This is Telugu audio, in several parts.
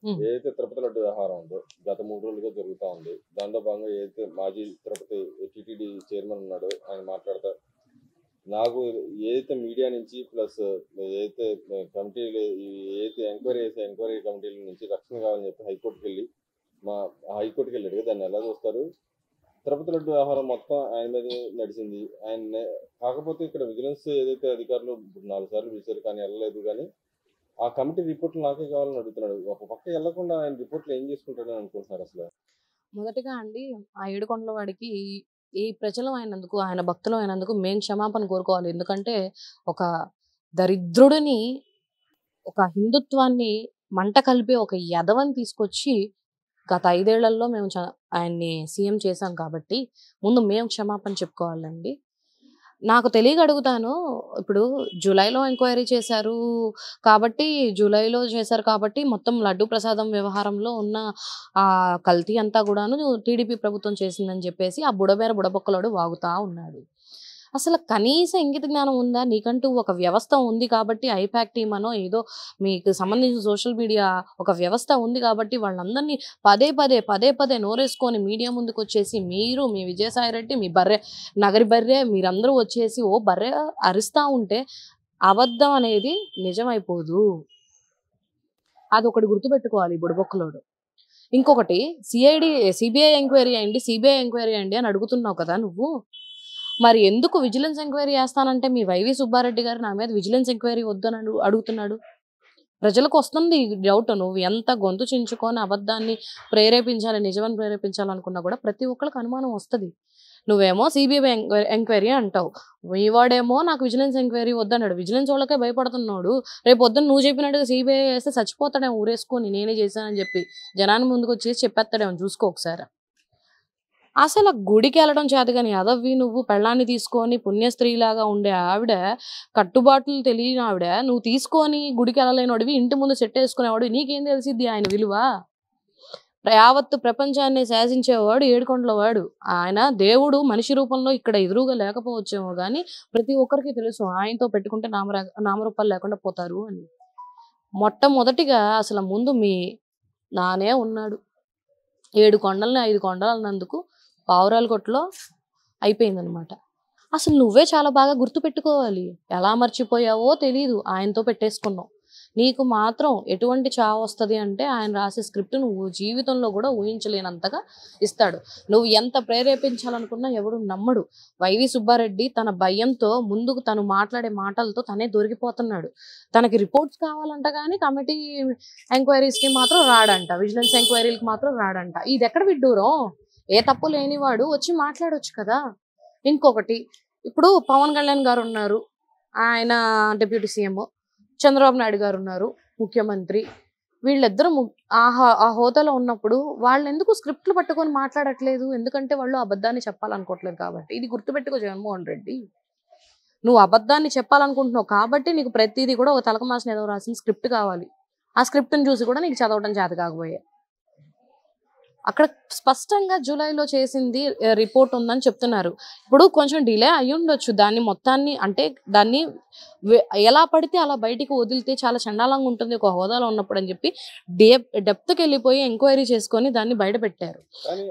హ్మ్. ఏదైతే తిరుపతి లడ్డు వ్యవహారం ఉందో గత 3 రోజులుగా జరుగుతా ఉంది. దాంట్లో భాగంగా ఏదైతే మాజీ తిరుపతి టీటీడీ చైర్మన్ ఉన్నాడో ఆయన మాట్లాడతా నాకు ఏదైతే మీడియా నుంచి ప్లస్ ఏదైతే కమిటీలు ఏదైతే ఎంక్వైరీ చేసే ఎంక్వైరీ కమిటీల నుంచి రక్షణ కావాలని చెప్పి హైకోర్టుకి వెళ్ళాడు కదా, దాన్ని ఎలా చూస్తారు? తిరుపతి లడ్డు వ్యవహారం మొత్తం ఆయన మీద నడిచింది. కాకపోతే ఇక్కడ విజిలెన్స్ ఏదైతే అధికారులు 4 సార్లు పిలిచారు కానీ వెళ్ళలేదు. కానీ ఆ కమిటీ రిపోర్ట్లు నాకే కావాలని అడుగుతున్నాడు. ఒక పక్క వెళ్లకుండా ఆయన రిపోర్ట్లు ఏం చేసుకుంటాడని అనుకుంటున్నారు అసలు? మొదటిగా అండి ఆ ఏడుకొండల వాడికి ఈ ప్రజలు అయినందుకు, ఆయన భక్తులు అయినందుకు మేము క్షమాపణ కోరుకోవాలి. ఎందుకంటే ఒక దరిద్రుడిని, ఒక హిందుత్వాన్ని మంట కలిపి ఒక ఎదవని తీసుకొచ్చి గత 5 ఏళ్లలో మేము ఆయన్ని సీఎం చేశాం కాబట్టి ముందు మేము క్షమాపణ చెప్పుకోవాలండి. నాకు తెలియక అడుగుతాను. ఇప్పుడు జూలైలో ఎంక్వైరీ చేశారు కాబట్టి, జూలైలో చేశారు కాబట్టి మొత్తం లడ్డూ ప్రసాదం వ్యవహారంలో ఉన్న కల్తీ అంతా గూడాను టీడీపీ ప్రభుత్వం చేసిందని జెప్పేసి ఆ బుడబొక్కలోడు వాగుతా ఉన్నాడు. అసలు కనీస ఇంగిత జ్ఞానం ఉందా? నీకంటూ ఒక వ్యవస్థ ఉంది కాబట్టి ఐపాక్ టీమ్ అనో ఏదో మీకు సంబంధించిన సోషల్ మీడియా ఒక వ్యవస్థ ఉంది కాబట్టి వాళ్ళందరినీ పదే పదే నోరేసుకొని మీడియా ముందుకొచ్చేసి మీరు, మీ విజయసాయిరెడ్డి, మీ నగరి బర్రె మీరందరూ వచ్చేసి ఓ బర్రె అరుస్తా ఉంటే అబద్ధం అనేది నిజమైపోదు. అదొకటి గుర్తుపెట్టుకోవాలి ఈ బుడబొక్కలోడు. ఇంకొకటి సిబిఐ ఎంక్వైరీ అయ్యండి అని అడుగుతున్నావు కదా నువ్వు. మరి ఎందుకు విజిలెన్స్ ఎంక్వైరీ చేస్తానంటే మీ వైవి సుబ్బారెడ్డి గారు నా మీద విజిలెన్స్ ఎంక్వైరీ వద్దని అడుగుతున్నాడు? ప్రజలకు వస్తుంది డౌట్. నువ్వు ఎంత గొంతు చించుకొని అబద్ధాన్ని ప్రేరేపించాలి, నిజమని ప్రేరేపించాలనుకున్నా కూడా ప్రతి ఒక్కరికి అనుమానం వస్తుంది. నువ్వేమో సిబిఐ ఎంక్వైరీ అంటావు, మీ వాడేమో నాకు విజిలెన్స్ ఎంక్వైరీ వద్దన్నాడు. విజిలెన్స్ వాళ్ళకే భయపడుతున్నాడు. రేపు పొద్దున్న నువ్వు చెప్పినట్టుగా సిబిఐ వేస్తే చచ్చిపోతాడేమో ఊరేసుకొని నేనే చేశానని చెప్పి జనాన్ని ముందుకు వచ్చేసి చెప్పేస్తాడేమో. చూసుకో ఒకసారి. అసలు గుడికి వెళ్ళడం చేతగాని యాదవ్వి నువ్వు. పెళ్ళాన్ని తీసుకొని పుణ్యస్త్రీలాగా ఉండే ఆవిడ, కట్టుబాట్లు తెలియని ఆవిడ నువ్వు తీసుకొని గుడికి వెళ్ళలేనివాడివి, ఇంటి ముందు సెట్టేసుకునేవాడు. నీకేం తెలిసిద్ది ఆయన విలువ? యావత్తు ప్రపంచాన్ని శాసించేవాడు ఏడుకొండల వాడు. ఆయన దేవుడు మనిషి రూపంలో ఇక్కడ ఎదురుగా లేకపోవచ్చేమో కానీ ప్రతి ఒక్కరికి తెలుసు ఆయనతో పెట్టుకుంటే నామరూపాలు లేకుండా పోతారు అని. మొట్టమొదటిగా అసలు ముందు మీ నానే ఉన్నాడు. 7 కొండల్ని 5 కొండలు అన్నందుకు పావురాల కొట్లో అయిపోయిందనమాట. అసలు నువ్వే చాలా బాగా గుర్తుపెట్టుకోవాలి. ఎలా మర్చిపోయావో తెలీదు. ఆయనతో పెట్టేసుకున్నావు. నీకు మాత్రం ఎటువంటి చావు వస్తుంది అంటే ఆయన రాసే స్క్రిప్ట్ నువ్వు జీవితంలో కూడా ఊహించలేనంతగా ఇస్తాడు. నువ్వు ఎంత ప్రేరేపించాలనుకున్నా ఎవడు నమ్మడు. వైవి సుబ్బారెడ్డి తన భయంతో ముందుకు తను మాట్లాడే మాటలతో తనే దొరికిపోతున్నాడు. తనకి రిపోర్ట్స్ కావాలంట కానీ కమిటీ ఎంక్వైరీస్కి మాత్రం రాడంట, విజిలెన్స్ ఎంక్వైరీలకు మాత్రం రాడంట. ఇది ఎక్కడ విడ్డూరం? ఏ తప్పు లేనివాడు వచ్చి మాట్లాడొచ్చు కదా. ఇంకొకటి, ఇప్పుడు పవన్ కళ్యాణ్ గారు ఉన్నారు, ఆయన డిప్యూటీ సీఎం. చంద్రబాబు నాయుడు గారు ఉన్నారు ముఖ్యమంత్రి. వీళ్ళిద్దరూ ఆ హోదాలో ఉన్నప్పుడు వాళ్ళు ఎందుకు స్క్రిప్ట్లు పట్టుకొని మాట్లాడట్లేదు? ఎందుకంటే వాళ్ళు అబద్ధాన్ని చెప్పాలనుకోవట్లేదు కాబట్టి. ఇది గుర్తుపెట్టుకో జగన్మోహన్ రెడ్డి. నువ్వు అబద్ధాన్ని చెప్పాలనుకుంటున్నావు కాబట్టి నీకు ప్రతిదీ కూడా ఒక తలకమాసిన ఏదో రాసిన స్క్రిప్ట్ కావాలి. ఆ స్క్రిప్ట్ని చూసి కూడా నీకు చదవడం చేత కాకపోయే. అక్కడ స్పష్టంగా జూలైలో చేసింది రిపోర్ట్ ఉందని చెప్తున్నారు. ఇప్పుడు కొంచెం డిలే అయ్యి ఉండొచ్చు. దాన్ని మొత్తాన్ని అంటే దాన్ని ఎలా పడితే అలా బయటికి వదిలితే చాలా చండాలంగా ఉంటుంది ఒక హోదాలో ఉన్నప్పుడు అని చెప్పి డెప్త్కి వెళ్ళిపోయి ఎంక్వైరీ చేసుకొని దాన్ని బయట పెట్టారు.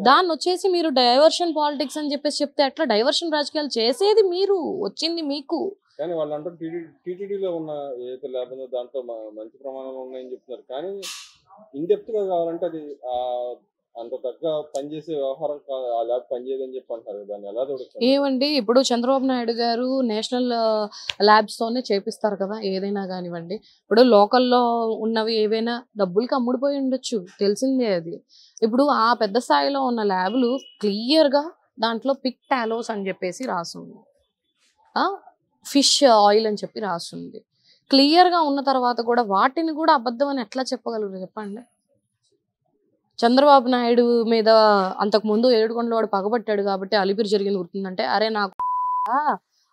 దాన్ని వచ్చేసి మీరు డైవర్షన్ పాలిటిక్స్ అని చెప్పేసి చెప్తే ఎట్లా? డైవర్షన్ రాజకీయాలు చేసేది మీరు, వచ్చింది మీకు. కానీ వాళ్ళు అంటారు టీటీడీలో ఉన్న ఏదైతే ల్యాబ్ ఉందో దాంట్లో మంచి ప్రమాణాలు ఉన్నాయని చెప్తున్నారు. కానీ ఇన్డెప్త్ గా కావాలంటే అది అంత తగ్గ పనిచేసే వ్యవహారం ఆ ల్యాబ్ పనిచేయదని చెప్పి అంటారు. దాన్ని ఎలా చూడొచ్చు? ఏమండి, ఇప్పుడు చంద్రబాబు నాయుడు గారు నేషనల్ ల్యాబ్స్ తోనే చేపిస్తారు కదా ఏదైనా కానివ్వండి. ఇప్పుడు లోకల్లో ఉన్నవి ఏవైనా డబ్బులకి అమ్ముడిపోయి ఉండొచ్చు, తెలిసిందే అది. ఇప్పుడు ఆ పెద్ద స్థాయిలో ఉన్న ల్యాబ్లు క్లియర్గా దాంట్లో పిక్ టాలోస్ అని చెప్పేసి రాస్తుంది, ఫిష్ ఆయిల్ అని చెప్పి రాస్తుంది. క్లియర్గా ఉన్న తర్వాత కూడా వాటిని కూడా అబద్ధం అని ఎట్లా చెప్పగలరు చెప్పండి? చంద్రబాబు నాయుడు మీద అంతకుముందు ఏడుకొండలవాడు పగబట్టాడు కాబట్టి అలిపిరి జరిగింది గుర్తుందంటే, అరే నాకు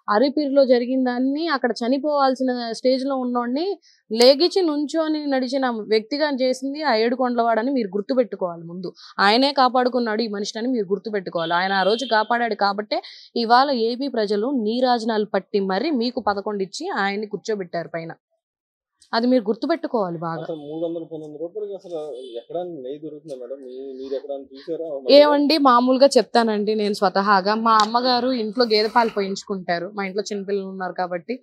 అలిపిరిలో జరిగిన దాన్ని అక్కడ చనిపోవాల్సిన స్టేజ్లో ఉన్నోడిని లేగించి నుంచొని నడిచిన వ్యక్తిగా చేసింది ఆ ఏడుకొండలవాడని మీరు గుర్తుపెట్టుకోవాలి. ముందు ఆయనే కాపాడుకున్నాడు ఈ మనిషిని మీరు గుర్తుపెట్టుకోవాలి. ఆయన ఆ రోజు కాపాడాడు కాబట్టే ఇవాళ ఏపీ ప్రజలు నీరాజనాలు పట్టి మరి మీకు 11 ఇచ్చి ఆయన్ని కూర్చోబెట్టారు పైన. అది మీరు గుర్తుపెట్టుకోవాలి బాగా. అసలు 300-400 రూపాయలకి అసలు ఎక్కడ నెయ్యి దొరుకుతుందా మేడం? మీరు ఎక్కడ చూసారా? ఏమండి మామూలుగా చెప్తానండి, నేను స్వతహాగా మా అమ్మగారు ఇంట్లో గేదె పాలు పోయించుకుంటారు. మా ఇంట్లో చిన్నపిల్లలు ఉన్నారు కాబట్టి,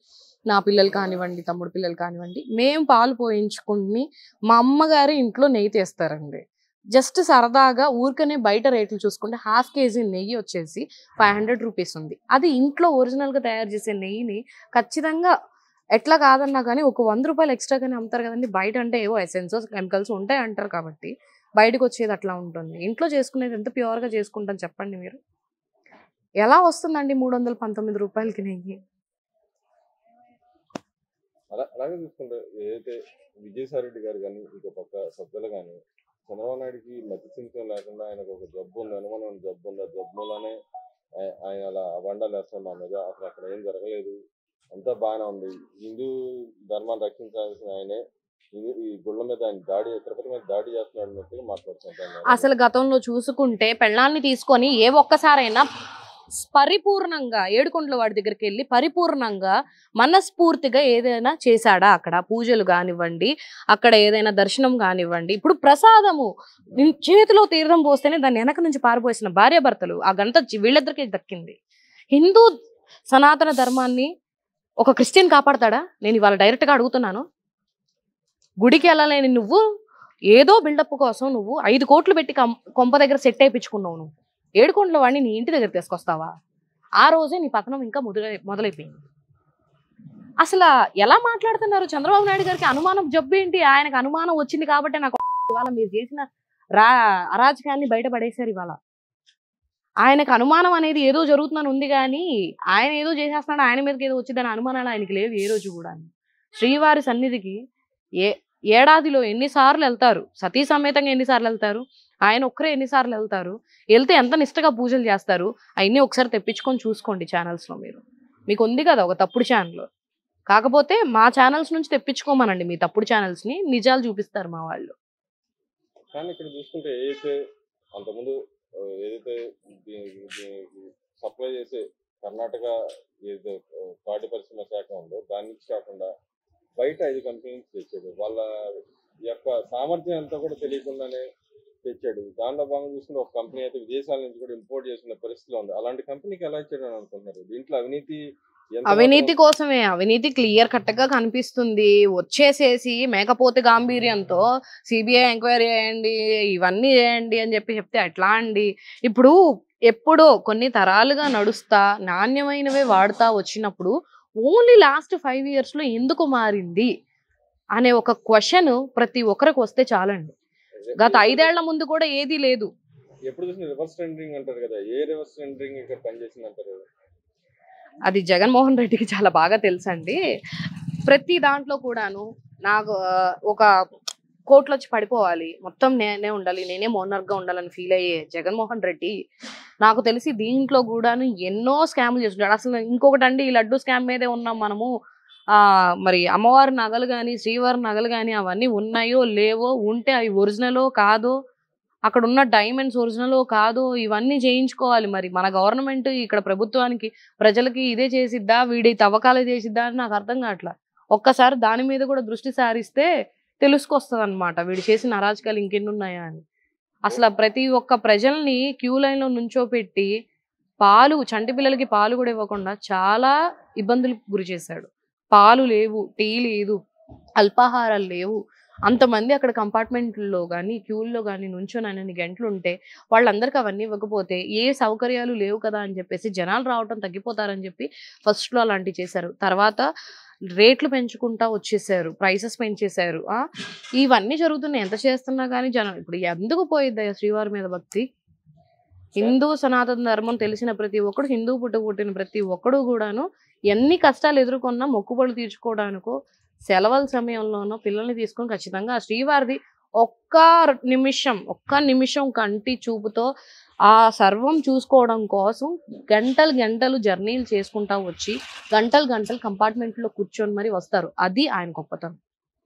నా పిల్లలు కానివ్వండి, తమ్ముడు పిల్లలు కానివ్వండి, మేము పాలు పోయించుకుని మా అమ్మగారు ఇంట్లో నెయ్యి తీస్తారండి. జస్ట్ సరదాగా ఊరికనే బయట రేట్లు చూసుకుంటే ½ కేజీ నెయ్యి వచ్చేసి 500 రూపీస్ ఉంది. అది ఇంట్లో ఒరిజినల్గా తయారు చేసే నెయ్యిని ఖచ్చితంగా ఎట్లా కాదన్నా కానీ ఒక 100 రూపాయలు ఎక్స్ట్రాగానే అమ్ముతారు కదండి. బయట అంటే ఏవో ఎసెన్స్ కెమికల్స్ ఉంటాయి అంటారు కాబట్టి బయటకు వచ్చేది అట్లా ఉంటుంది. ఇంట్లో చేసుకునేది ఎంత ప్యూర్గా చేసుకుంటాం చెప్పండి మీరు. ఎలా వస్తుందండి 319 రూపాయలకి నెయ్యి? అలాగే చూసుకుంటే ఏదైతే విజయసాయి రెడ్డి గారు కానీ ఇంకో పక్క సభ్యులు కానీ చంద్రబాబు నాయుడుకి మధ్య సింతం లేకుండా ఆయనకు ఒక జబ్బు ఉంది, అనుమానం జబ్బు ఉంది. ఆ జబ్బులోనే ఆయన అలా అబండాలు వేస్తాం మా మీద. అసలు అక్కడ ఏం జరగలేదు, అంతా బాగానే ఉంది. హిందూ ధర్మాన్ని రక్షించాల్సిన ఆయనే ఈ గుళ్ళ మీద ఆయన తిరుపతి మీద దాడి చేస్తున్నాడు అన్నట్టుగా మాట్లాడుతుంటాను. అసలు గతంలో చూసుకుంటే పెళ్ళాన్ని తీసుకొని ఒక్కసారైనా పరిపూర్ణంగా ఏడుకొండల వాడి దగ్గరికి వెళ్ళి పరిపూర్ణంగా మనస్ఫూర్తిగా ఏదైనా చేశాడా? అక్కడ పూజలు కానివ్వండి, అక్కడ ఏదైనా దర్శనం కానివ్వండి. ఇప్పుడు ప్రసాదము చేతిలో తీర్థం పోస్తేనే దాన్ని వెనక నుంచి పారిపోసిన భార్యాభర్తలు ఆ గంట వీళ్ళిద్దరికీ దక్కింది. హిందూ సనాతన ధర్మాన్ని ఒక క్రిస్టియన్ కాపాడతాడా? నేను ఇవాళ డైరెక్ట్గా అడుగుతున్నాను. గుడికి వెళ్ళలేని నువ్వు ఏదో బిల్డప్ కోసం నువ్వు 5 కోట్లు పెట్టి కొంప దగ్గర సెట్ అయిపించుకున్నావు. నువ్వు ఏడుకొండల వాడిని నీ ఇంటి దగ్గర తీసుకొస్తావా? ఆ రోజే నీ పతనం ఇంకా మొదలైపోయింది. అసలు ఎలా మాట్లాడుతున్నారు? చంద్రబాబు నాయుడు గారికి అనుమానం జబ్బు ఏంటి? ఆయనకు అనుమానం వచ్చింది కాబట్టి నాకు ఇవాళ మీరు చేసిన అరాజకాన్ని బయటపడేశారు. ఇవాళ ఆయనకు అనుమానం అనేది ఏదో జరుగుతుందని ఉంది కానీ ఆయన ఏదో చేసేస్తున్నాడు, ఆయన మీదకి ఏదో వచ్చిందని అనుమానాలు ఆయనకి లేవు ఏ రోజు కూడా. శ్రీవారి సన్నిధికి ఏడాదిలో ఎన్నిసార్లు వెళ్తారు? సతీ సమేతంగా ఎన్నిసార్లు వెళ్తారు? ఆయన ఒక్కరే ఎన్నిసార్లు వెళ్తారు? వెళ్తే ఎంత నిష్టగా పూజలు చేస్తారు? అవన్నీ ఒకసారి తెప్పించుకొని చూసుకోండి ఛానల్స్లో. మీకు ఉంది కదా ఒక తప్పుడు ఛానల్. కాకపోతే మా ఛానల్స్ నుంచి తెప్పించుకోమనండి మీ తప్పుడు ఛానల్స్ని, నిజాలు చూపిస్తారు మా వాళ్ళు. కానీ ఇక్కడ చూసుకుంటే ఏదైతే అంతకుముందు ఏదైతే సప్లై చేసే కర్ణాటక ఏదైతే పాడి పరిశ్రమ శాఖ ఉందో దాని నుంచి కాకుండా బయట 5 కంపెనీస్ తెచ్చాడు. వాళ్ళ యొక్క సామర్థ్యం అంతా కూడా తెలియకుండానే తెచ్చాడు. దానిలో భాగంగా చూసుకుంటే ఒక కంపెనీ అయితే విదేశాల నుంచి కూడా ఇంపోర్ట్ చేసిన పరిస్థితిలో ఉంది. అలాంటి కంపెనీకి ఎలా ఇచ్చాడు అని అనుకుంటున్నారు? దీంట్లో అవినీతి కోసమే, అవినీతి క్లియర్ కట్గా కనిపిస్తుంది. వచ్చేసేసి మేకపోతే గాంభీర్యంతో సిబిఐ ఎంక్వైరీ చేయండి, ఇవన్నీ చేయండి అని చెప్తే ఎట్లా అండి? ఇప్పుడు ఎప్పుడో కొన్ని తరాలుగా నడుస్తా నాణ్యమైనవే వాడుతా వచ్చినప్పుడు ఓన్లీ లాస్ట్ 5 yearsలో ఎందుకు మారింది అనే ఒక క్వశ్చన్ ప్రతి ఒక్కరికి వస్తే చాలండి. గత 5 ఏళ్ల ముందు కూడా ఏదీ లేదు. ఎప్పుడు చూసిన రివర్స్ టెండరింగ్ అంటారు కదా, ఏ రివర్స్ టెండరింగ్ ఇక్కడ పనిచేసింది అంటారు? అది జగన్మోహన్ రెడ్డికి చాలా బాగా తెలుసండి. ప్రతి దాంట్లో కూడాను నాకు ఒక కోర్టులో వచ్చి పడిపోవాలి, మొత్తం నేనే ఉండాలి, నేనే మోనర్గా ఉండాలని ఫీల్ అయ్యే జగన్మోహన్ రెడ్డి నాకు తెలిసి దీంట్లో కూడాను ఎన్నో స్కామ్లు చేస్తున్నాడు. అసలు ఇంకొకటి అండి, ఈ లడ్డు స్కామ్ మీదే ఉన్నాం మనము. మరి అమ్మవారి నగలు కానీ శ్రీవారి నగలు కానీ అవన్నీ ఉన్నాయో లేవో, ఉంటే అవి ఒరిజినలో కాదో, అక్కడ ఉన్న డైమండ్స్ ఒరిజినలో కాదో ఇవన్నీ చేయించుకోవాలి. మరి మన గవర్నమెంట్ ఇక్కడ ప్రభుత్వానికి ప్రజలకి ఇదే చేసిద్దా, వీడి తవ్వకాలే చేసిద్దా అని నాకు అర్థం కావట్లా. ఒక్కసారి దాని మీద కూడా దృష్టి సారిస్తే తెలుసుకొస్తుంది అనమాట వీడు చేసిన అరాజకాలు ఇంకెన్ని ఉన్నాయా అని. అసలు ప్రతి ఒక్క ప్రజల్ని క్యూ లైన్లో నుంచోపెట్టి పాలు, చంటి పిల్లలకి పాలు కూడా ఇవ్వకుండా చాలా ఇబ్బందులకు గురి చేశాడు. పాలు లేవు, టీ లేదు, అల్పాహారాలు లేవు. అంతమంది అక్కడ కంపార్ట్మెంట్లో కానీ క్యూల్లో కానీ నుంచొని అన్ని గంటలు ఉంటే వాళ్ళందరికీ అవన్నీ ఇవ్వకపోతే ఏ సౌకర్యాలు లేవు కదా అని చెప్పేసి జనాలు రావటం తగ్గిపోతారని చెప్పి ఫస్ట్లో అలాంటివి చేశారు. తర్వాత రేట్లు పెంచుకుంటా వచ్చేసారు, ప్రైసెస్ పెంచేశారు. ఇవన్నీ జరుగుతున్నాయి. ఎంత చేస్తున్నా కానీ జనం ఇప్పుడు ఎందుకు పోయిద్దా శ్రీవారి మీద భక్తి? హిందూ సనాతన ధర్మం తెలిసిన ప్రతి ఒక్కడు, హిందూ పుట్టిన ప్రతి ఒక్కడు కూడాను ఎన్ని కష్టాలు ఎదుర్కొన్నా మొక్కుబడులు తీర్చుకోవడానికో సెలవుల సమయంలోనో పిల్లల్ని తీసుకొని ఖచ్చితంగా శ్రీవారిది ఒక్క నిమిషం కంటి చూపుతో ఆ సర్వం చూసుకోవడం కోసం గంటలు జర్నీలు చేసుకుంటా వచ్చి గంటలు కంపార్ట్మెంట్లో కూర్చొని మరి వస్తారు. అది ఆయన గొప్పతనం.